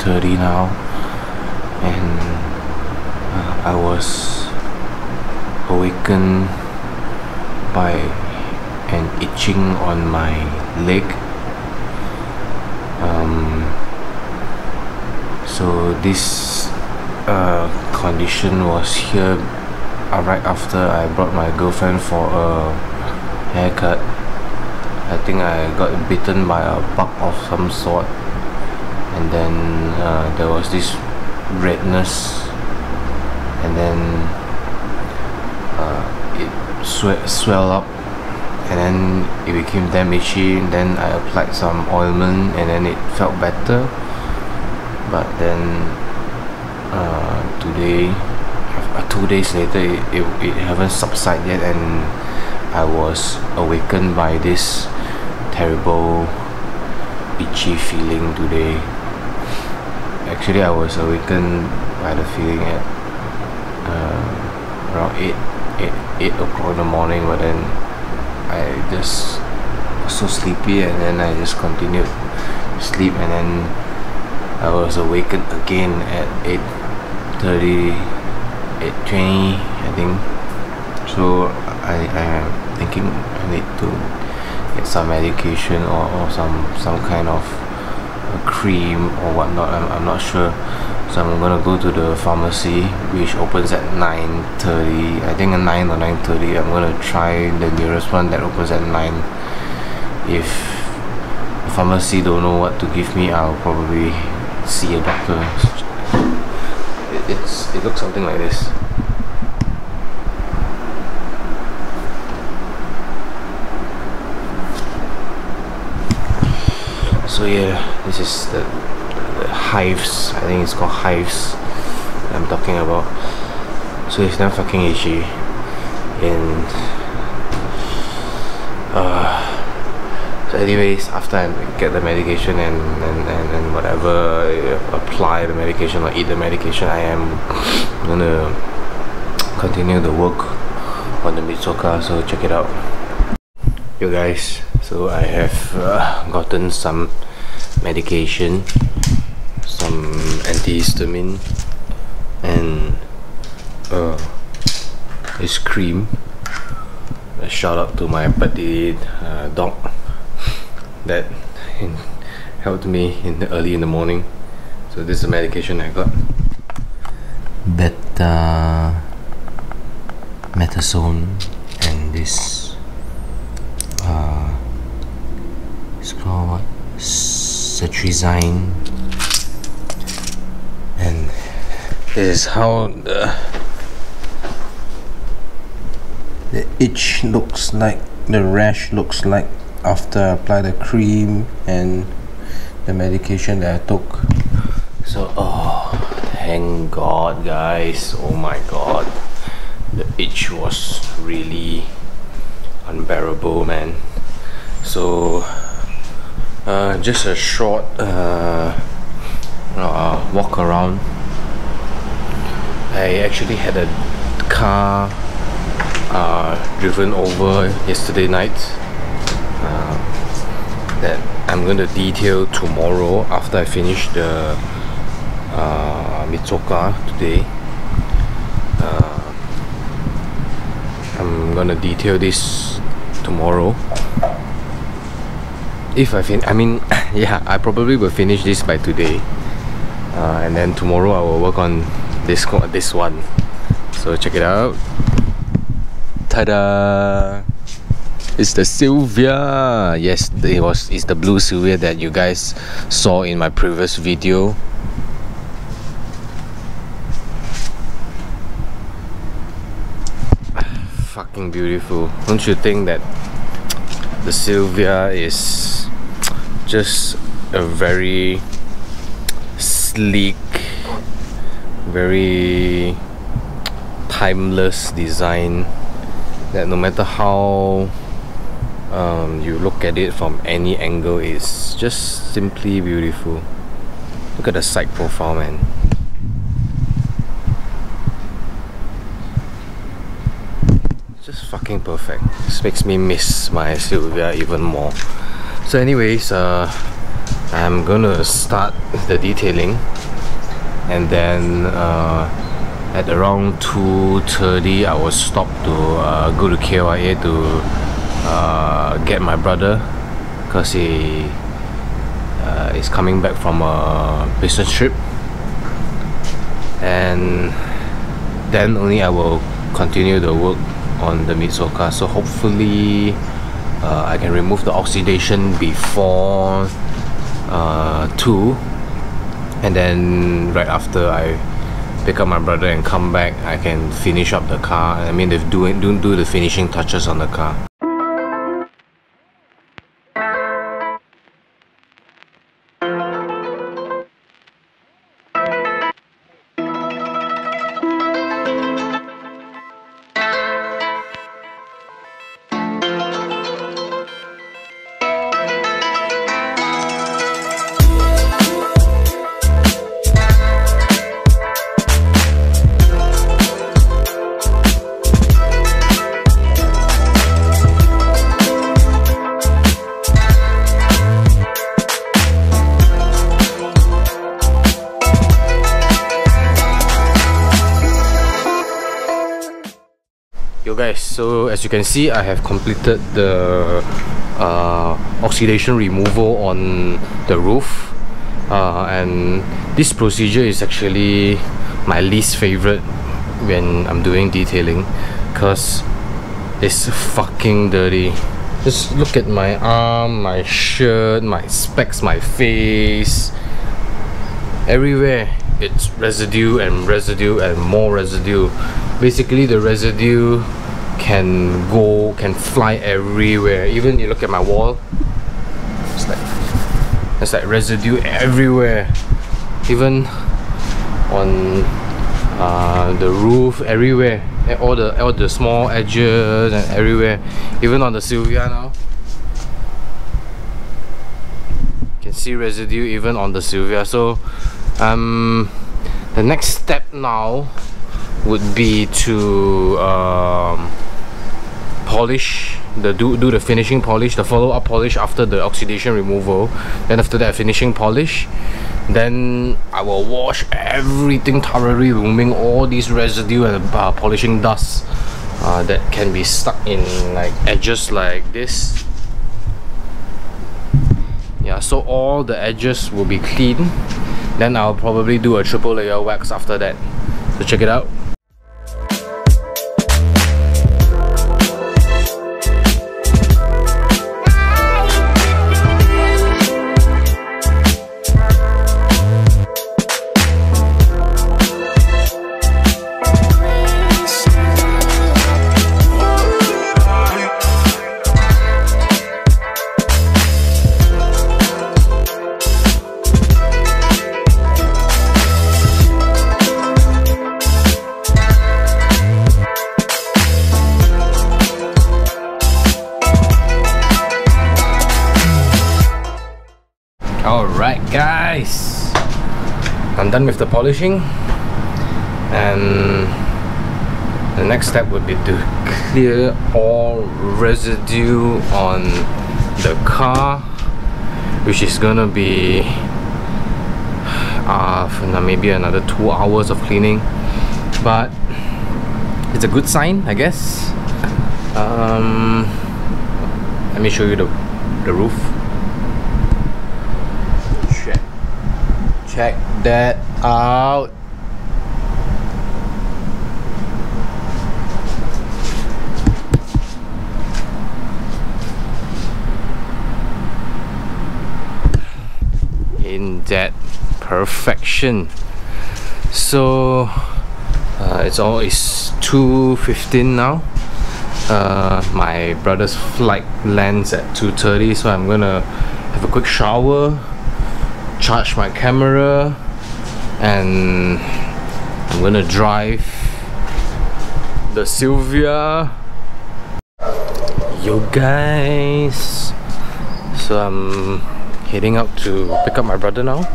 8:30 now, and I was awakened by an itching on my leg. So this condition was here right after I brought my girlfriend for a haircut. I think I got bitten by a bug of some sort, and then there was this redness, and then it swelled up, and then it became damn itchy. Then I applied some ointment, and then it felt better. But then today, 2 days later, it haven't subsided yet, and I was awakened by this terrible itchy feeling today. Actually, I was awakened by the feeling at around 8 o'clock in the morning, but then I just was so sleepy, and then I just continued to sleep, and then I was awakened again at 8:30, 8:20, I think. So I am thinking I need to get some medication or some kind of a cream or whatnot. I'm not sure. So I'm gonna go to the pharmacy, which opens at 9:30. I think at 9 or 9:30. I'm gonna try the nearest one that opens at 9. If the pharmacy don't know what to give me, I'll probably see a doctor. It looks something like this. So yeah, this is the hives. I think it's called hives I'm talking about. So it's not fucking itchy, and so anyways, after I get the medication and whatever, apply the medication or eat the medication, I am gonna continue the work on the Mitsuoka. So check it out. Yo guys, so I have gotten some medication, some antihistamine, and this cream. A shout out to my buddy Doc that helped me early in the morning. So this is the medication I got. Betamethasone, and this it's called what? Cetrizine, and this is how the itch looks like, the rash looks like after I apply the cream and the medication that I took. So thank God guys, oh my god, the itch was really unbearable, man. So just a short walk around. I actually had a car driven over yesterday night that I'm going to detail tomorrow after I finish the Mitsuoka today. I'm gonna detail this tomorrow. If I yeah, I probably will finish this by today, and then tomorrow I will work on this one. So check it out. Ta-da! It's the Sylvia. Yes, it's the blue Sylvia that you guys saw in my previous video. Fucking beautiful. Don't you think that the Sylvia is just a very sleek, very timeless design that no matter how you look at it from any angle, it's just simply beautiful. Look at the side profile, man. Just fucking perfect. This makes me miss my Sylvia even more. So anyways, I'm gonna start the detailing. and then at around 2:30 I was stopped to go to KYA to get my brother, because he is coming back from a business trip, and then only I will continue the work on the Mitsuoka. So hopefully I can remove the oxidation before 2, and then right after I pick up my brother and come back, I can finish up the car. I mean, they don't do the finishing touches on the car. Yo guys, so as you can see, I have completed the oxidation removal on the roof, and this procedure is actually my least favorite when I'm doing detailing, because it's fucking dirty. Just look at my arm, my shirt, my specs, my face, everywhere it's residue and residue and more residue. Basically the residue can fly everywhere. Even you look at my wall, it's like residue everywhere. Even on the roof, everywhere, all the small edges and everywhere. Even on the Sylvia now, you can see residue even on the Sylvia. So the next step now would be to polish, do the finishing polish, the follow-up polish after the oxidation removal. Then after that, finishing polish. Then I will wash everything thoroughly, removing all these residue and polishing dust that can be stuck in like edges like this. Yeah, so all the edges will be clean. Then I'll probably do a triple layer wax after that. So check it out. Alright guys, I'm done with the polishing, and the next step would be to clear all residue on the car, which is gonna be maybe another 2 hours of cleaning, but it's a good sign, I guess. Let me show you the roof. Check that out. In that perfection. So it's 2:15 now. My brother's flight lands at 2:30, so I'm gonna have a quick shower, charge my camera, and I'm gonna drive the Sylvia. Yo guys, so I'm heading out to pick up my brother now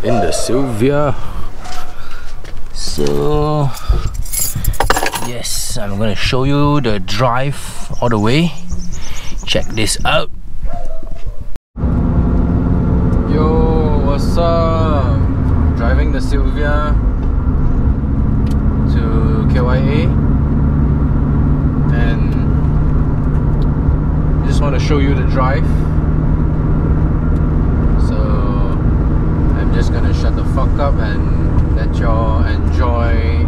in the Sylvia. So yes, I'm gonna show you the drive all the way. Check this out. Yo, what's up? Driving the Sylvia KYA, and just want to show you the drive. So I'm just gonna shut the fuck up and let y'all enjoy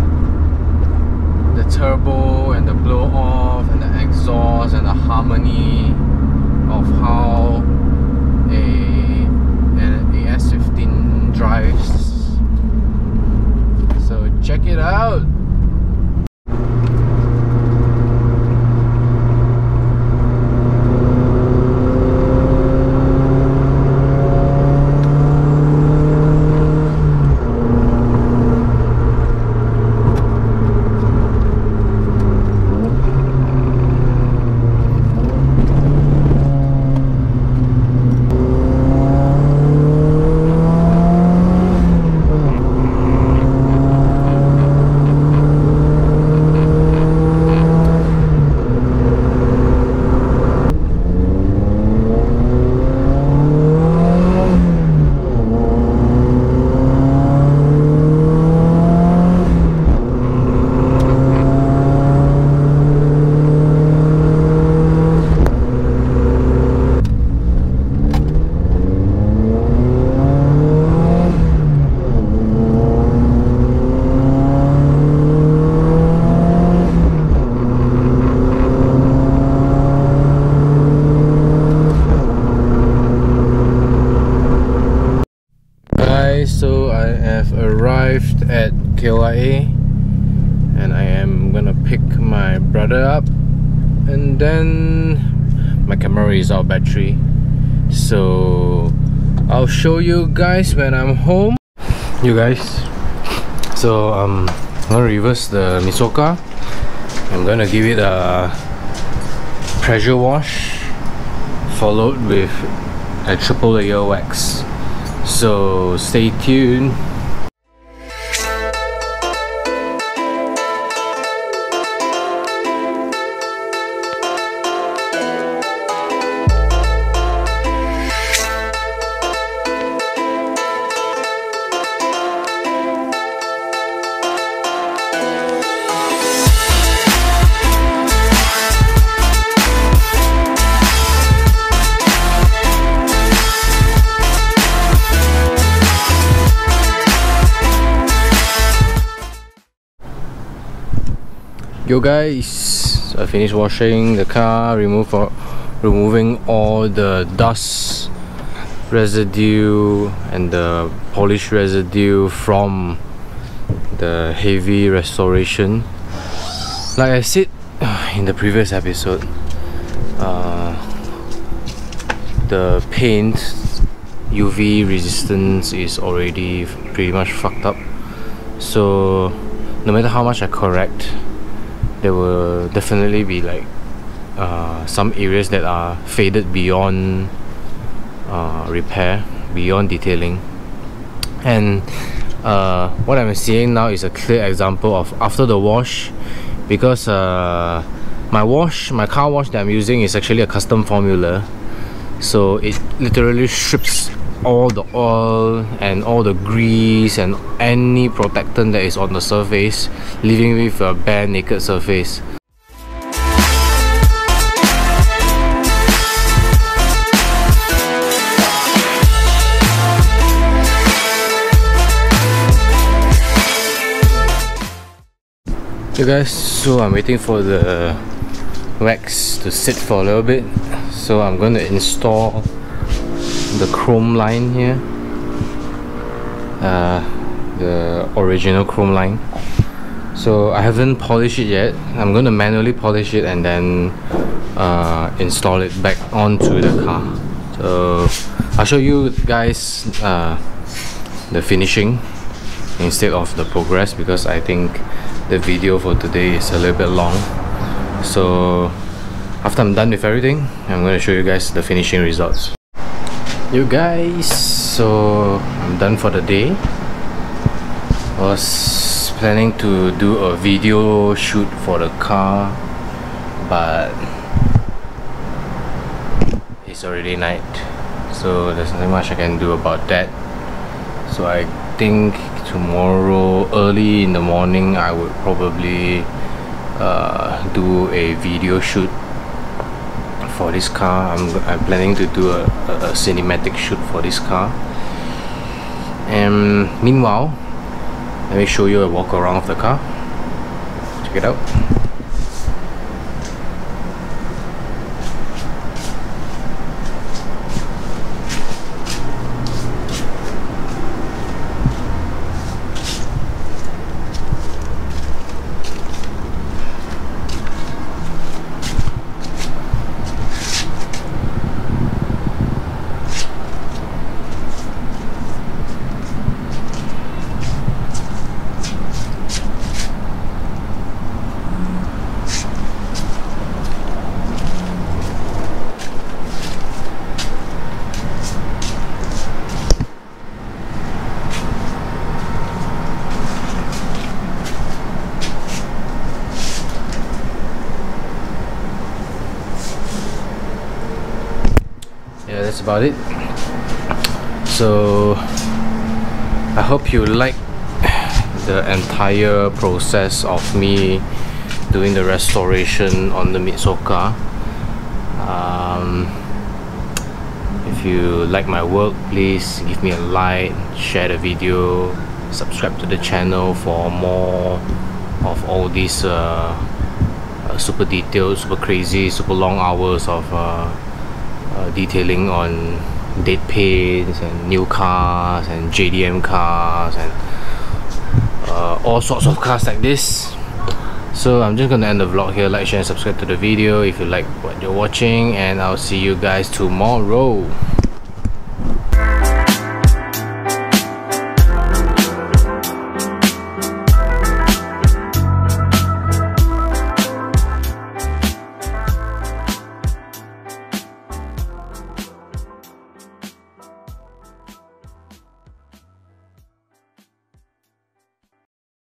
the turbo and the blow off and the exhaust and the harmony of how a S15 drives. So check it out. So I have arrived at KYA and I am gonna pick my brother up, and then my camera is out of battery, so I'll show you guys when I'm home. You guys, so I'm gonna reverse the Mitsuoka. I'm gonna give it a pressure wash followed with a triple layer wax. So stay tuned. Yo guys, I finished washing the car, removing all the dust residue and the polish residue from the heavy restoration. Like I said in the previous episode, the paint UV resistance is already pretty much fucked up, so no matter how much I correct, there will definitely be like some areas that are faded beyond repair, beyond detailing. And what I'm seeing now is a clear example of after the wash, because my car wash that I'm using is actually a custom formula, so it literally strips all the oil and all the grease and any protectant that is on the surface, leaving with a bare naked surface. Okay guys, so I'm waiting for the wax to sit for a little bit, so I'm going to install the chrome line here, the original chrome line. So I haven't polished it yet. I'm going to manually polish it and then install it back onto the car. So I'll show you guys the finishing instead of the progress, because I think the video for today is a little bit long. So after I'm done with everything, I'm going to show you guys the finishing results. You guys, so I'm done for the day. I was planning to do a video shoot for the car, but it's already night, so there's nothing much I can do about that. So I think tomorrow early in the morning I would probably do a video shoot for this car. I'm planning to do a cinematic shoot for this car. And meanwhile, let me show you a walk around of the car. Check it out. Yeah, that's about it. So I hope you like the entire process of me doing the restoration on the Mitsuoka. If you like my work, please give me a like, share the video, subscribe to the channel for more of all these super detailed, super crazy, super long hours of detailing on dead paints and new cars and JDM cars and all sorts of cars like this. So I'm just gonna end the vlog here. Like, share and subscribe to the video if you like what you're watching, and I'll see you guys tomorrow.